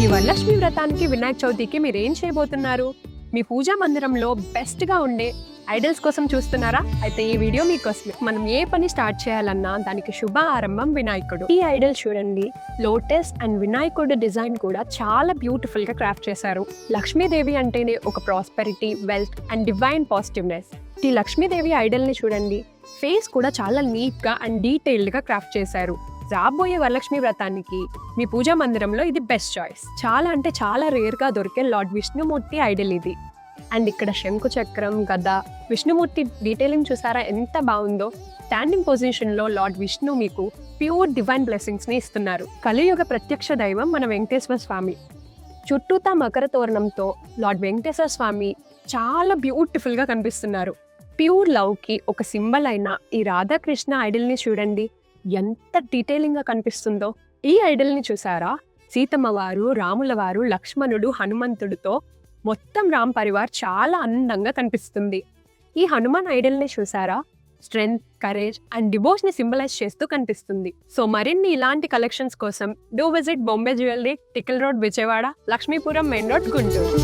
ఈ వరలక్ష్మి వ్రతానికి వినాయక చవితికి మీరు ఏం చేయబోతున్నారు? మీ పూజా మందిరంలో బెస్ట్ గా ఉండే ఐడల్స్ కోసం చూస్తున్నారా? అయితే ఈ వీడియో మీకోసమే. మనం ఏ పని స్టార్ట్ చేయాలన్నా దానికి శుభ ఆరంభం వినాయకుడు. ఈ ఐడల్ చూడండి, లోటస్ అండ్ వినాయకుడు డిజైన్ కూడా చాలా బ్యూటిఫుల్ గా క్రాఫ్ట్ చేశారు. లక్ష్మీదేవి అంటేనే ఒక prosperity, wealth and divine positiveness. ఈ లక్ష్మీదేవి ఐడల్ ని చూడండి, ఫేస్ కూడా చాలా నీట్ గా అండ్ డీటెయిల్డ్ గా క్రాఫ్ట్ చేశారు. రాబోయే వరలక్ష్మి వ్రతానికి మీ పూజా మందిరంలో ఇది బెస్ట్ చాయిస్. చాలా అంటే చాలా రేర్ గా దొరికే లార్డ్ విష్ణుమూర్తి ఐడల్ ఇది. అండ్ ఇక్కడ శంకు చక్రం, గద, విష్ణుమూర్తి డీటెయిలింగ్ చూసారా ఎంత బాగుందో. స్టాండింగ్ పొజిషన్ లో లార్డ్ విష్ణు మీకు ప్యూర్ డివైన్ బ్లెస్సింగ్స్ ని ఇస్తున్నారు. కలియుగ ప్రత్యక్ష దైవం మన వెంకటేశ్వర స్వామి. చుట్టూతా మకర తోరణంతో లార్డ్ వెంకటేశ్వర స్వామి చాలా బ్యూటిఫుల్ గా కనిపిస్తున్నారు. ప్యూర్ లవ్ కి ఒక సింబల్ అయిన ఈ రాధాకృష్ణ ఐడల్ ని చూడండి, ఎంత డీటెయిలింగ్ గా కనిపిస్తుందో. ఈ ఐడల్ ని చూసారా, సీతమ్మ వారు, రాముల వారు, లక్ష్మణుడు, హనుమంతుడితో మొత్తం రామ్ పరివార్ చాలా అందంగా కనిపిస్తుంది. ఈ హనుమాన్ ఐడల్ ని చూసారా, స్ట్రెంగ్త్, కరేజ్ అండ్ డివోషన్ ని సింబలైజ్ చేస్తూ కనిపిస్తుంది. సో మరిన్ని ఇలాంటి కలెక్షన్స్ కోసం do visit Bombay jewellery, tickle road, Vijayawada, Lakshmipuram main road, Guntur.